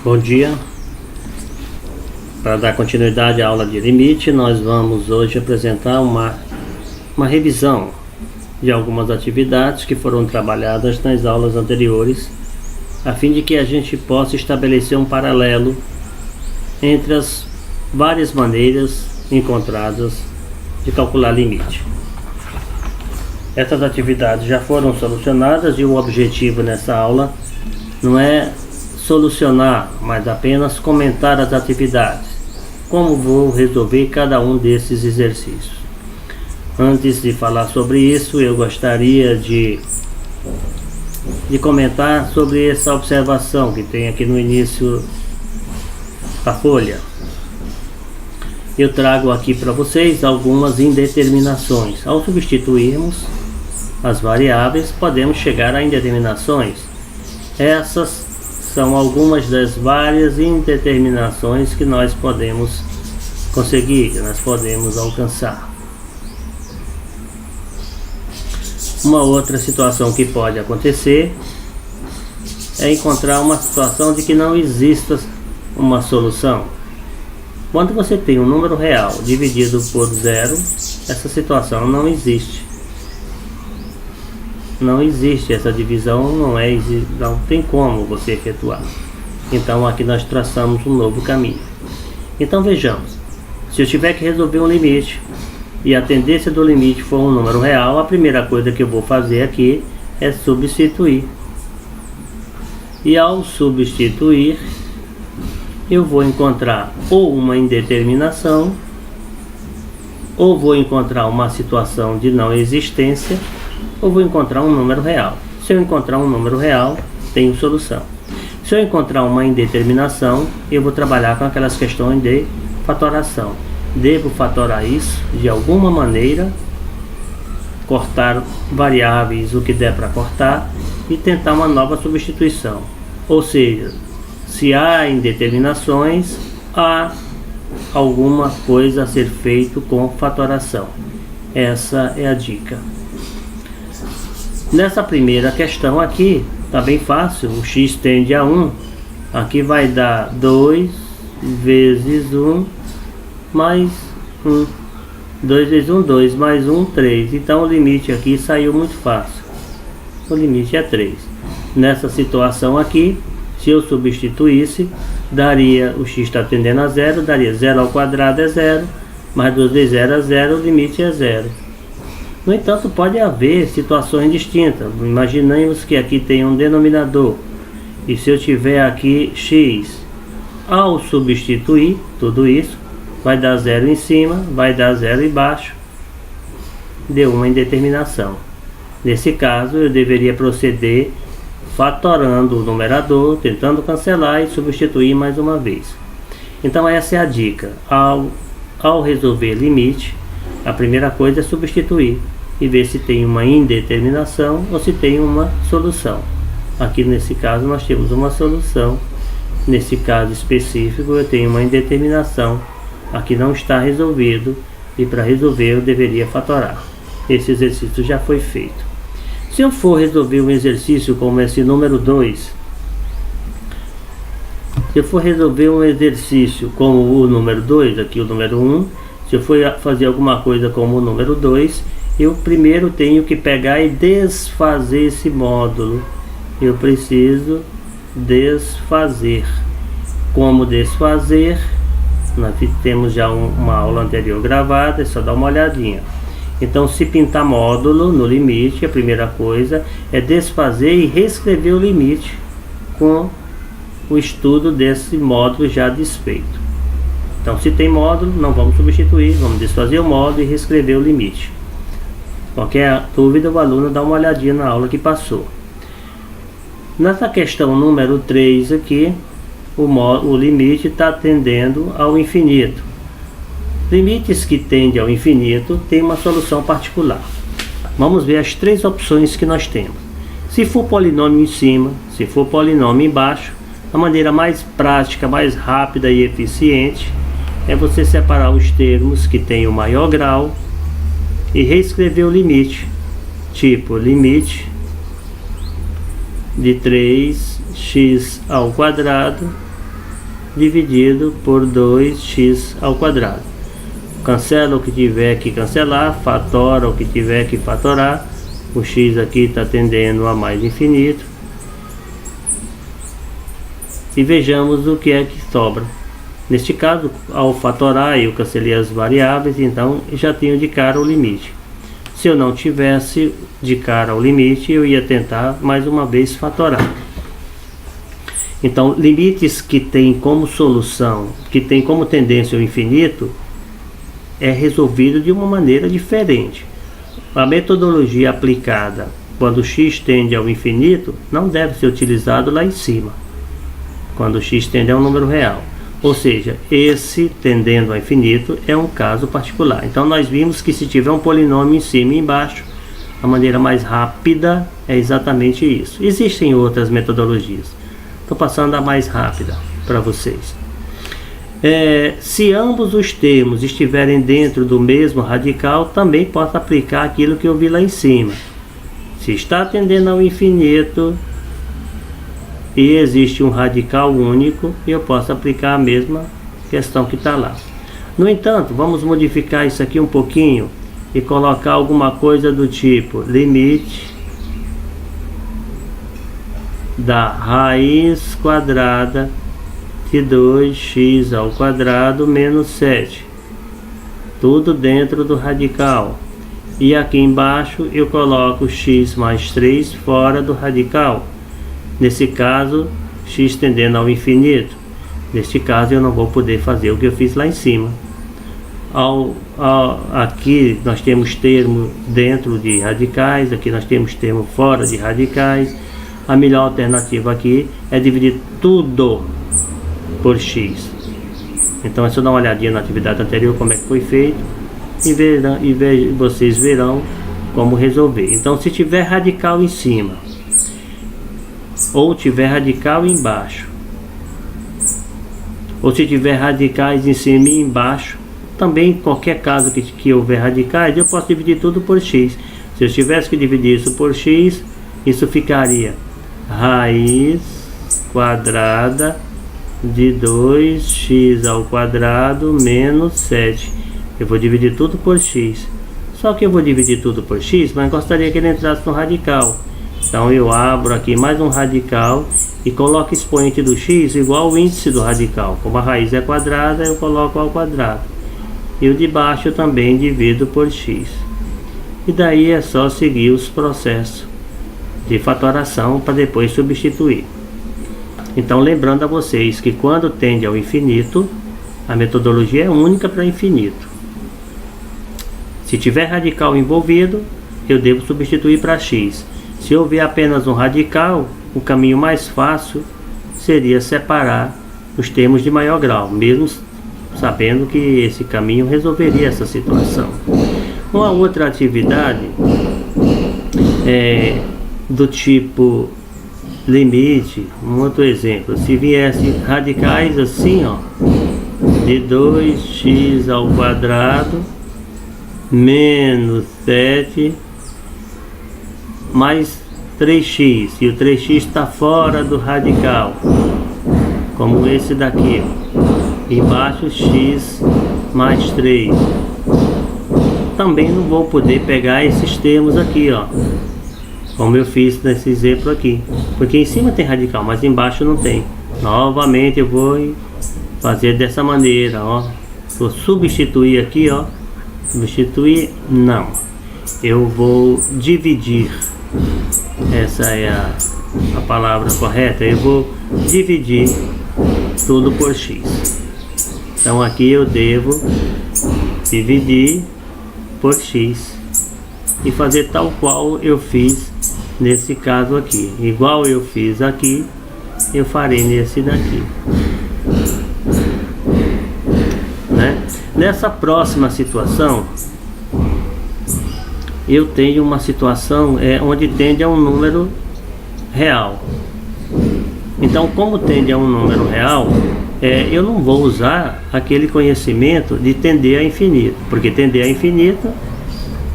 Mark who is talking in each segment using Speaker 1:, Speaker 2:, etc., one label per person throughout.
Speaker 1: Bom dia. Para dar continuidade à aula de limite, nós vamos hoje apresentar uma revisão de algumas atividades que foram trabalhadas nas aulas anteriores, a fim de que a gente possa estabelecer um paralelo entre as várias maneiras encontradas de calcular limite. Essas atividades já foram solucionadas e o objetivo nessa aula não é solucionar, mas apenas comentar as atividades, como vou resolver cada um desses exercícios. Antes de falar sobre isso, eu gostaria de comentar sobre essa observação que tem aqui no início da folha. Eu trago aqui para vocês algumas indeterminações. Ao substituirmos as variáveis, podemos chegar a indeterminações. Essas são algumas das várias indeterminações que nós podemos conseguir, que nós podemos alcançar. Uma outra situação que pode acontecer é encontrar uma situação de que não exista uma solução. Quando você tem um número real dividido por zero, essa situação não existe. Não existe essa divisão, não tem como você efetuar. Então aqui nós traçamos um novo caminho. Então vejamos, se eu tiver que resolver um limite e a tendência do limite for um número real, a primeira coisa que eu vou fazer aqui é substituir. E ao substituir, eu vou encontrar ou uma indeterminação, ou vou encontrar uma situação de não existência, ou vou encontrar um número real. Se eu encontrar um número real, tenho solução. Se eu encontrar uma indeterminação, eu vou trabalhar com aquelas questões de fatoração. Devo fatorar isso de alguma maneira, cortar variáveis o que der para cortar e tentar uma nova substituição. Ou seja, se há indeterminações, há alguma coisa a ser feito com fatoração. Essa é a dica. Nessa primeira questão aqui, está bem fácil, o x tende a 1, aqui vai dar 2 vezes 1 mais 1, 2 vezes 1, 2, mais 1, 3, então o limite aqui saiu muito fácil, o limite é 3. Nessa situação aqui, se eu substituísse, daria, o x está tendendo a 0, daria 0 ao quadrado é 0, mais 2 vezes 0 é 0, o limite é 0. No entanto, pode haver situações distintas. Imaginemos que aqui tem um denominador. E se eu tiver aqui x, ao substituir tudo isso, vai dar 0 em cima, vai dar 0 embaixo. Deu uma indeterminação. Nesse caso, eu deveria proceder fatorando o numerador, tentando cancelar e substituir mais uma vez. Então essa é a dica. Ao resolver limite, a primeira coisa é substituir e ver se tem uma indeterminação ou se tem uma solução. Aqui nesse caso nós temos uma solução, nesse caso específico eu tenho uma indeterminação, aqui não está resolvido e para resolver eu deveria fatorar. Esse exercício já foi feito. Se eu for resolver um exercício como esse número 2, se eu for resolver um exercício como o número 2, aqui o número 1, se eu for fazer alguma coisa como o número 2, eu primeiro tenho que pegar e desfazer esse módulo. Eu preciso desfazer. Como desfazer? Nós temos já uma aula anterior gravada, é só dar uma olhadinha. Então, se pintar módulo no limite, a primeira coisa é desfazer e reescrever o limite com o estudo desse módulo já desfeito. Então, se tem módulo, não vamos substituir, vamos desfazer o módulo e reescrever o limite. Qualquer dúvida, o aluno dá uma olhadinha na aula que passou. Nessa questão número 3 aqui, o limite está tendendo ao infinito. Limites que tendem ao infinito têm uma solução particular. Vamos ver as três opções que nós temos. Se for polinômio em cima, se for polinômio embaixo, a maneira mais prática, mais rápida e eficiente é você separar os termos que têm o maior grau e reescrever o limite, tipo limite de 3x ao quadrado dividido por 2x ao quadrado. Cancela o que tiver que cancelar, fatora o que tiver que fatorar. O x aqui está tendendo a mais infinito. E vejamos o que é que sobra. Neste caso, ao fatorar, eu cancelei as variáveis, então já tenho de cara o limite. Se eu não tivesse de cara o limite, eu ia tentar mais uma vez fatorar. Então, limites que têm como solução, que têm como tendência ao infinito, é resolvido de uma maneira diferente. A metodologia aplicada quando x tende ao infinito não deve ser utilizado lá em cima, quando x tende a um número real. Ou seja, esse tendendo ao infinito é um caso particular. Então nós vimos que se tiver um polinômio em cima e embaixo, a maneira mais rápida é exatamente isso. Existem outras metodologias. Estou passando a mais rápida para vocês. Se ambos os termos estiverem dentro do mesmo radical, também posso aplicar aquilo que eu vi lá em cima. Se está tendendo ao infinito e existe um radical único, eu posso aplicar a mesma questão que está lá. No entanto, vamos modificar isso aqui um pouquinho e colocar alguma coisa do tipo limite da raiz quadrada de 2x ao quadrado menos 7. Tudo dentro do radical. E aqui embaixo eu coloco x mais 3 fora do radical. Nesse caso, x tendendo ao infinito. Neste caso eu não vou poder fazer o que eu fiz lá em cima. Aqui nós temos termo dentro de radicais, aqui nós temos termo fora de radicais. A melhor alternativa aqui é dividir tudo por x. Então é só dar uma olhadinha na atividade anterior como é que foi feito e vocês verão como resolver. Então se tiver radical em cima ou tiver radical embaixo, ou se tiver radicais em cima e embaixo, também em qualquer caso que houver radicais, eu posso dividir tudo por x. Se eu tivesse que dividir isso por x, isso ficaria raiz quadrada de 2x ao quadrado menos 7. Eu vou dividir tudo por x. Só que eu vou dividir tudo por x, mas gostaria que ele entrasse no radical. Então eu abro aqui mais um radical e coloco expoente do x igual ao índice do radical. Como a raiz é quadrada, eu coloco ao quadrado. E o de baixo eu também divido por x. E daí é só seguir os processos de fatoração para depois substituir. Então lembrando a vocês que quando tende ao infinito, a metodologia é única para infinito. Se tiver radical envolvido, eu devo substituir para x. Se houver apenas um radical, o caminho mais fácil seria separar os termos de maior grau, mesmo sabendo que esse caminho resolveria essa situação. Uma outra atividade é do tipo limite, um outro exemplo. Se viesse radicais assim, ó, de 2x ao quadrado menos 7 mais 3x, e o 3x está fora do radical, como esse daqui, embaixo x mais 3. Também não vou poder pegar esses termos aqui, ó, como eu fiz nesse exemplo aqui, porque em cima tem radical, mas embaixo não tem. Novamente eu vou fazer dessa maneira, ó, vou substituir aqui, ó, substituir não, eu vou dividir, essa é a palavra correta, eu vou dividir tudo por x. Então aqui eu devo dividir por x e fazer tal qual eu fiz nesse caso aqui. Igual eu fiz aqui, eu farei nesse daqui, né? Nessa próxima situação, eu tenho uma situação onde tende a um número real. Então, como tende a um número real, eu não vou usar aquele conhecimento de tender a infinito, porque tender a infinito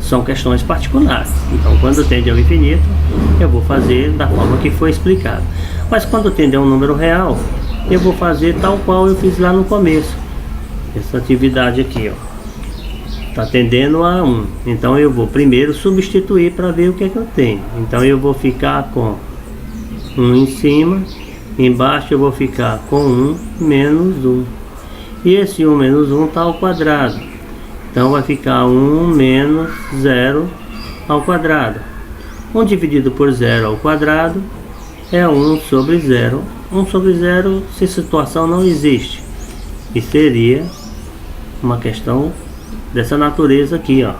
Speaker 1: são questões particulares. Então, quando tende ao infinito, eu vou fazer da forma que foi explicado. Mas quando tende a um número real, eu vou fazer tal qual eu fiz lá no começo. Essa atividade aqui, ó, está tendendo a 1. Então eu vou primeiro substituir para ver o que é que eu tenho. Então eu vou ficar com 1 em cima, embaixo eu vou ficar com 1 menos 1. E esse 1 menos 1 está ao quadrado. Então vai ficar 1 menos 0 ao quadrado. 1 dividido por 0 ao quadrado é 1 sobre 0. 1 sobre 0, se situação não existe. E seria uma questão dessa natureza aqui, ó.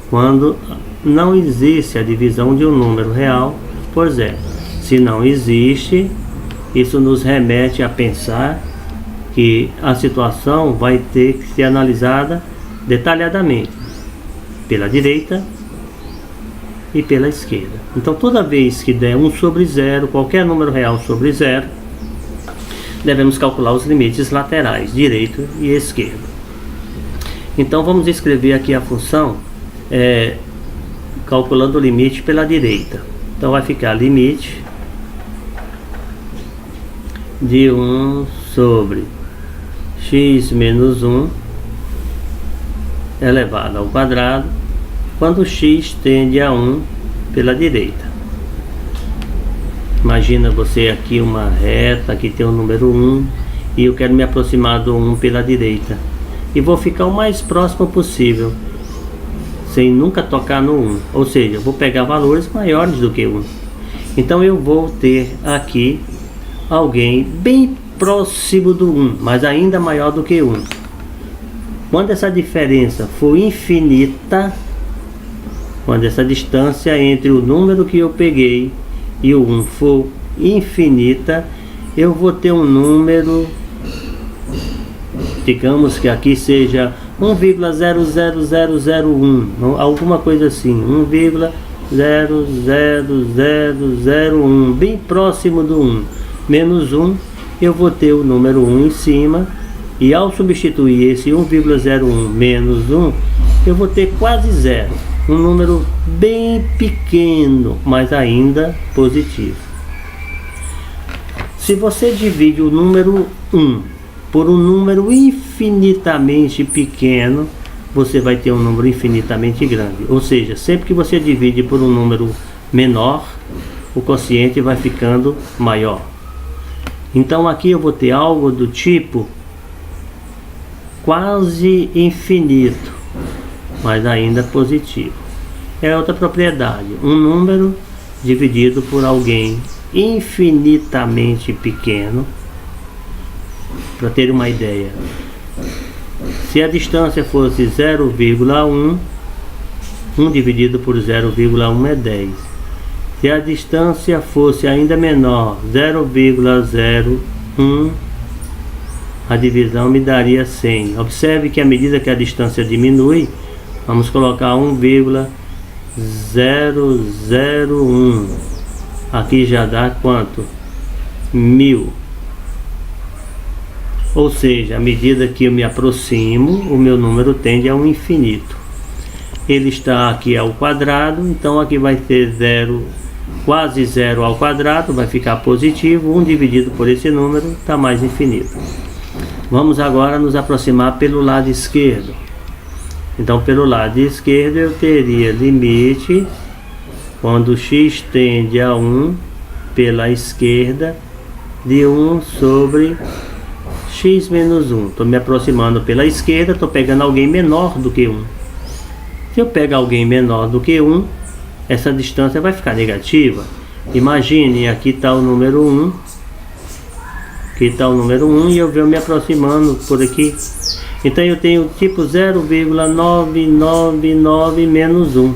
Speaker 1: Quando não existe a divisão de um número real por 0. Se não existe, isso nos remete a pensar que a situação vai ter que ser analisada detalhadamente pela direita e pela esquerda. Então toda vez que der 1 sobre 0, qualquer número real sobre 0, devemos calcular os limites laterais, direito e esquerdo. Então vamos escrever aqui a função calculando o limite pela direita. Então vai ficar limite de 1 sobre x menos 1 elevado ao quadrado quando x tende a 1 pela direita. Imagina você aqui uma reta, aqui tem o número 1 e eu quero me aproximar do 1 pela direita. E vou ficar o mais próximo possível, sem nunca tocar no 1. Ou seja, eu vou pegar valores maiores do que 1. Então eu vou ter aqui alguém bem próximo do 1, mas ainda maior do que 1. Quando essa diferença for infinita, quando essa distância entre o número que eu peguei e o 1 for infinita, eu vou ter um número, digamos que aqui seja 1,00001, alguma coisa assim, 1,00001, bem próximo do 1, menos 1, eu vou ter o número 1 em cima, e ao substituir esse 1,01 menos 1, eu vou ter quase zero, um número bem pequeno, mas ainda positivo. Se você divide o número 1 por um número infinitamente pequeno, você vai ter um número infinitamente grande. Ou seja, sempre que você divide por um número menor, o quociente vai ficando maior. Então aqui eu vou ter algo do tipo quase infinito, mas ainda positivo. É outra propriedade, um número dividido por alguém infinitamente pequeno. Para ter uma ideia, se a distância fosse 0,1, 1 dividido por 0,1 é 10. Se a distância fosse ainda menor, 0,01, a divisão me daria 100. Observe que à medida que a distância diminui, vamos colocar 1,001. Aqui já dá quanto? 1000. Ou seja, à medida que eu me aproximo, o meu número tende a um infinito. Ele está aqui ao quadrado, então aqui vai ter 0, quase zero ao quadrado, vai ficar positivo. 1 dividido por esse número está mais infinito. Vamos agora nos aproximar pelo lado esquerdo. Então pelo lado esquerdo eu teria limite, quando x tende a 1 pela esquerda, de 1 sobre x menos 1. Estou me aproximando pela esquerda, estou pegando alguém menor do que 1. Se eu pegar alguém menor do que 1, essa distância vai ficar negativa. Imagine, aqui está o número 1. Aqui está o número 1 e eu venho me aproximando por aqui. Então eu tenho tipo 0,999 menos 1.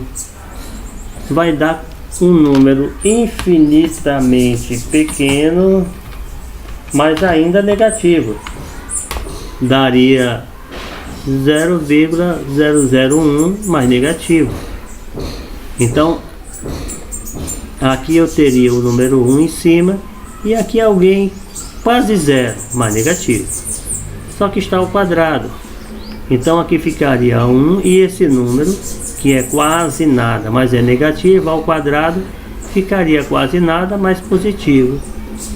Speaker 1: Vai dar um número infinitamente pequeno, mas ainda negativo. Daria 0,001 mais negativo. Então aqui eu teria o número 1 em cima e aqui alguém quase zero mais negativo, só que está ao quadrado. Então aqui ficaria 1 e esse número, que é quase nada, mas é negativo, ao quadrado ficaria quase nada, mas positivo.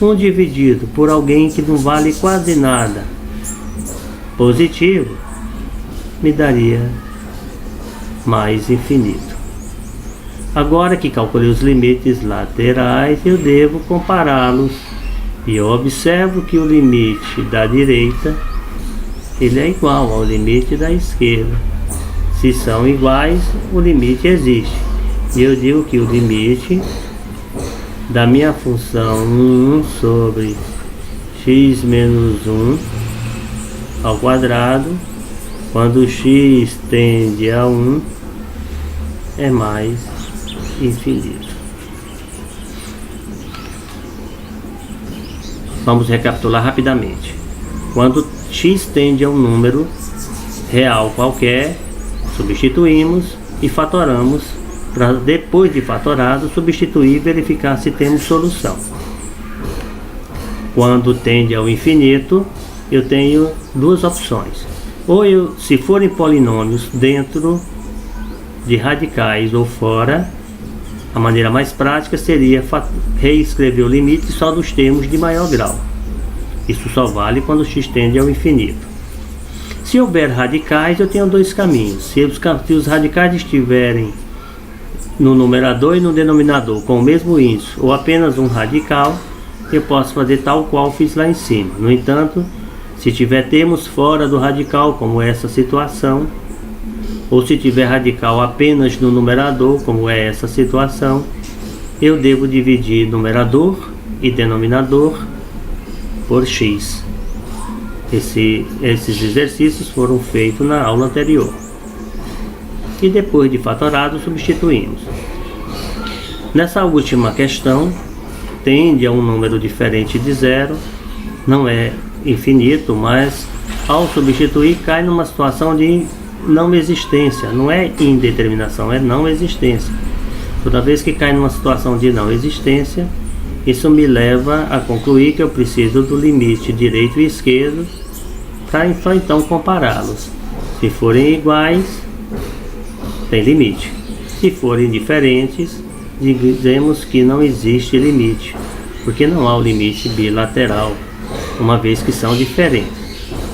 Speaker 1: 1 dividido por alguém que não vale quase nada, positivo, me daria mais infinito. Agora que calculei os limites laterais, eu devo compará-los e eu observo que o limite da direita ele é igual ao limite da esquerda. Se são iguais, o limite existe. E eu digo que o limite da minha função 1 sobre x menos 1 ao quadrado, quando x tende a 1, é mais infinito. Vamos recapitular rapidamente. Quando x tende a um número real qualquer, substituímos e fatoramos para, depois de fatorado, substituir e verificar se temos solução. Quando tende ao infinito, eu tenho duas opções. Ou se forem polinômios dentro de radicais ou fora, a maneira mais prática seria reescrever o limite só dos termos de maior grau. Isso só vale quando x tende ao infinito. Se houver radicais, eu tenho dois caminhos. Se os radicais estiverem no numerador e no denominador com o mesmo índice, ou apenas um radical, eu posso fazer tal qual fiz lá em cima. No entanto, se tiver termos fora do radical, como essa situação, ou se tiver radical apenas no numerador, como é essa situação, eu devo dividir numerador e denominador por x. Esses exercícios foram feitos na aula anterior. E depois de fatorado, substituímos. Nessa última questão, tende a um número diferente de zero, não é infinito, mas ao substituir cai numa situação de não existência, não é indeterminação, é não existência. Toda vez que cai numa situação de não existência, isso me leva a concluir que eu preciso do limite direito e esquerdo para só então compará-los. Se forem iguais, tem limite. Se forem diferentes, dizemos que não existe limite, porque não há o limite bilateral, uma vez que são diferentes.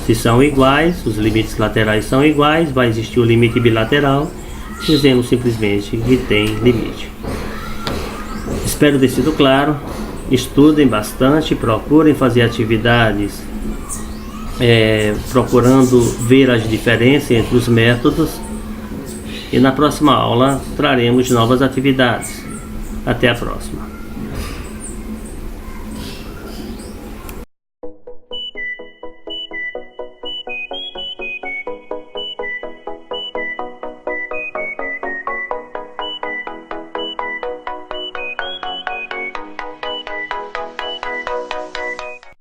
Speaker 1: Se são iguais, os limites laterais são iguais, vai existir o limite bilateral, dizemos simplesmente que tem limite. Espero ter sido claro. Estudem bastante, procurem fazer atividades procurando ver as diferenças entre os métodos, e na próxima aula traremos novas atividades. Até a próxima.